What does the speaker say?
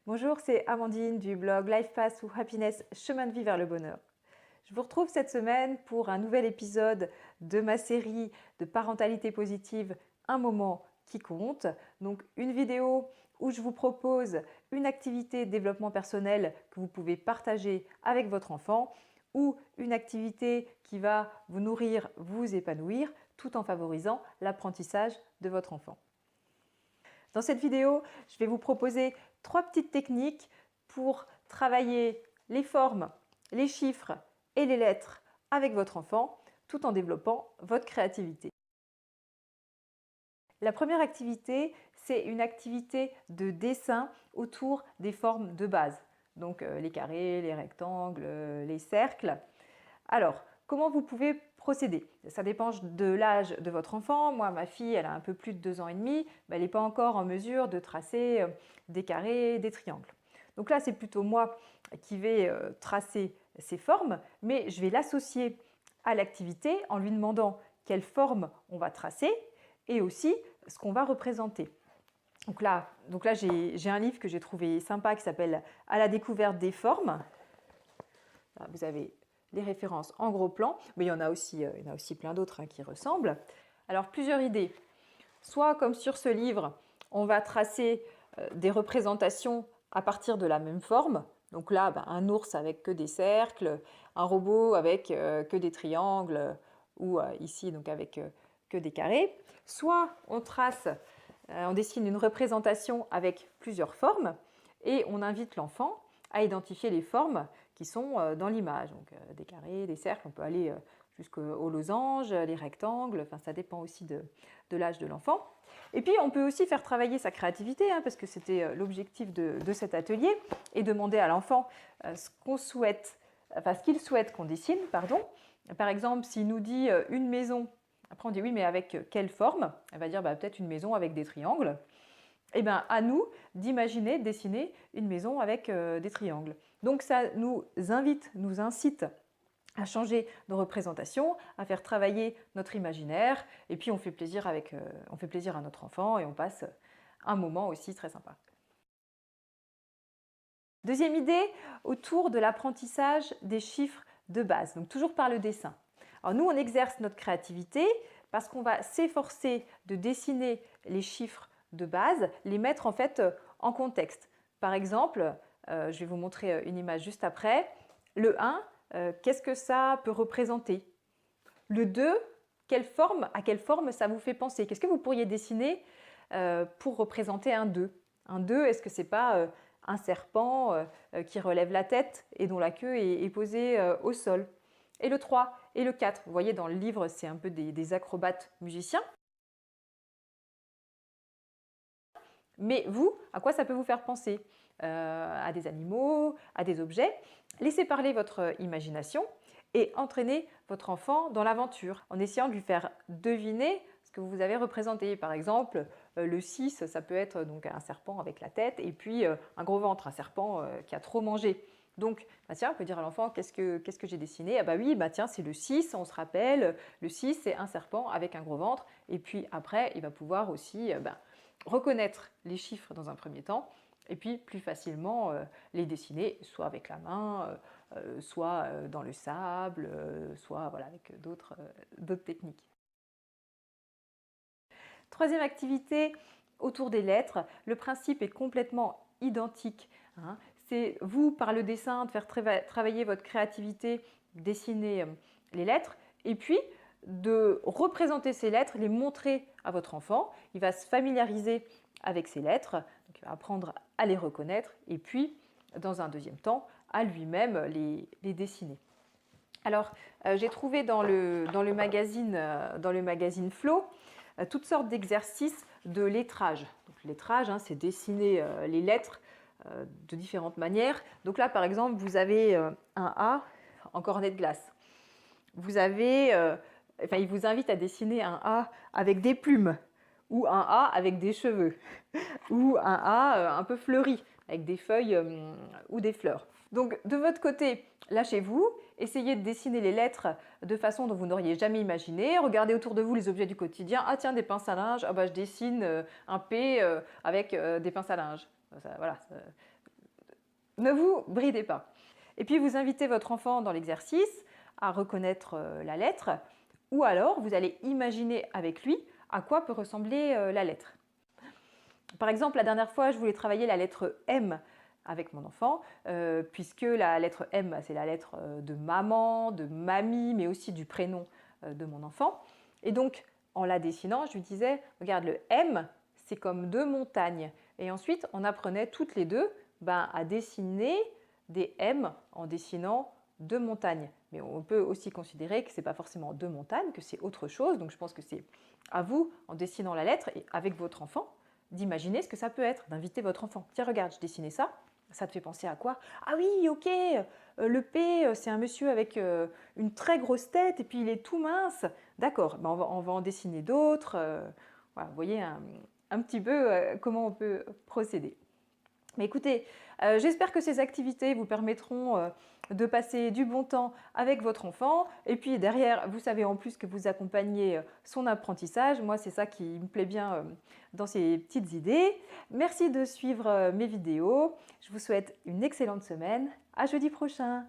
Bonjour, c'est Amandine du blog Life Path ou Happiness, chemin de vie vers le bonheur. Je vous retrouve cette semaine pour un nouvel épisode de ma série de parentalité positive, un moment qui compte. Donc une vidéo où je vous propose une activité de développement personnel que vous pouvez partager avec votre enfant ou une activité qui va vous nourrir, vous épanouir, tout en favorisant l'apprentissage de votre enfant. Dans cette vidéo, je vais vous proposer 3 petites techniques pour travailler les formes, les chiffres et les lettres avec votre enfant tout en développant votre créativité. La première activité, c'est une activité de dessin autour des formes de base. Donc les carrés, les rectangles, les cercles. Alors, comment vous pouvez procéder? Ça dépend de l'âge de votre enfant. Moi, ma fille, elle a un peu plus de 2 ans et demi, mais elle n'est pas encore en mesure de tracer des carrés, des triangles. Donc là, c'est plutôt moi qui vais tracer ces formes, mais je vais l'associer à l'activité en lui demandant quelle forme on va tracer et aussi ce qu'on va représenter. Donc là j'ai un livre que j'ai trouvé sympa qui s'appelle « À la découverte des formes ». Vous avez les références en gros plan, mais il y en a aussi plein d'autres qui ressemblent. Alors plusieurs idées. Soit comme sur ce livre, on va tracer des représentations à partir de la même forme. Donc là, un ours avec que des cercles, un robot avec que des triangles, ou ici donc avec que des carrés. Soit on dessine une représentation avec plusieurs formes et on invite l'enfant à identifier les formes qui sont dans l'image. Donc des carrés, des cercles, on peut aller jusqu'aux losanges, les rectangles, enfin ça dépend aussi de l'âge de l'enfant. Et puis on peut aussi faire travailler sa créativité, parce que c'était l'objectif de cet atelier, et demander à l'enfant ce qu'il souhaite qu'on dessine. Par exemple, s'il nous dit une maison, après on dit oui, mais avec quelle forme? Elle va dire peut-être une maison avec des triangles. Et bien à nous d'imaginer, de dessiner une maison avec des triangles. Donc ça nous incite à changer nos représentations, à faire travailler notre imaginaire, et puis on fait plaisir à notre enfant et on passe un moment aussi très sympa. Deuxième idée, autour de l'apprentissage des chiffres de base, donc toujours par le dessin. Alors nous, on exerce notre créativité parce qu'on va s'efforcer de dessiner les chiffres de base, les mettre en fait en contexte. Par exemple, je vais vous montrer une image juste après. Le 1, qu'est-ce que ça peut représenter? Le 2, à quelle forme ça vous fait penser? Qu'est-ce que vous pourriez dessiner pour représenter un 2? Un 2, est-ce que ce n'est pas un serpent qui relève la tête et dont la queue est posée au sol? Et le 3 et le 4, vous voyez dans le livre, c'est un peu des acrobates musiciens. Mais vous, à quoi ça peut vous faire penser? À des animaux, à des objets? Laissez parler votre imagination et entraînez votre enfant dans l'aventure en essayant de lui faire deviner ce que vous avez représenté. Par exemple, le 6, ça peut être donc un serpent avec la tête et puis un gros ventre, un serpent qui a trop mangé. Donc, tiens, on peut dire à l'enfant, qu'est-ce que j'ai dessiné? Ah oui, tiens, c'est le 6, on se rappelle, le 6, c'est un serpent avec un gros ventre. Et puis après, il va pouvoir aussi reconnaître les chiffres dans un premier temps et puis plus facilement les dessiner, soit avec la main, soit dans le sable, soit avec d'autres techniques. Troisième activité, autour des lettres. Le principe est complètement identique. C'est vous, par le dessin, de faire travailler votre créativité, dessiner les lettres, et puis de représenter ces lettres, les montrer à votre enfant. Il va se familiariser avec ces lettres, donc il va apprendre à les reconnaître, et puis, dans un deuxième temps, à lui-même les dessiner. Alors, j'ai trouvé dans le magazine Flow toutes sortes d'exercices de lettrage. Donc, lettrage, c'est dessiner les lettres de différentes manières. Donc là, par exemple, vous avez un A en cornet de glace. Il vous invite à dessiner un A avec des plumes, ou un A avec des cheveux, ou un A un peu fleuri, avec des feuilles ou des fleurs. Donc de votre côté, lâchez-vous, essayez de dessiner les lettres de façon dont vous n'auriez jamais imaginé. Regardez autour de vous les objets du quotidien. Ah tiens, des pinces à linge, je dessine un P avec des pinces à linge. Ne vous bridez pas. Et puis vous invitez votre enfant dans l'exercice à reconnaître la lettre, ou alors vous allez imaginer avec lui à quoi peut ressembler la lettre. Par exemple, la dernière fois, je voulais travailler la lettre M avec mon enfant, puisque la lettre M, c'est la lettre de maman, de mamie, mais aussi du prénom de mon enfant. Et donc, en la dessinant, je lui disais, regarde, le M, c'est comme deux montagnes. Et ensuite, on apprenait toutes les deux à dessiner des M en dessinant deux montagnes. Mais on peut aussi considérer que ce n'est pas forcément deux montagnes, que c'est autre chose. Donc, je pense que c'est à vous, en dessinant la lettre et avec votre enfant, d'imaginer ce que ça peut être, d'inviter votre enfant. Tiens, regarde, je dessinais ça. Ça te fait penser à quoi? Ah oui, ok, le P, c'est un monsieur avec une très grosse tête et puis il est tout mince. D'accord, on va en dessiner d'autres. Voilà, vous voyez un petit peu comment on peut procéder. Mais écoutez, j'espère que ces activités vous permettront de passer du bon temps avec votre enfant. Et puis derrière, vous savez en plus que vous accompagnez son apprentissage. Moi, c'est ça qui me plaît bien dans ces petites idées. Merci de suivre mes vidéos. Je vous souhaite une excellente semaine. À jeudi prochain.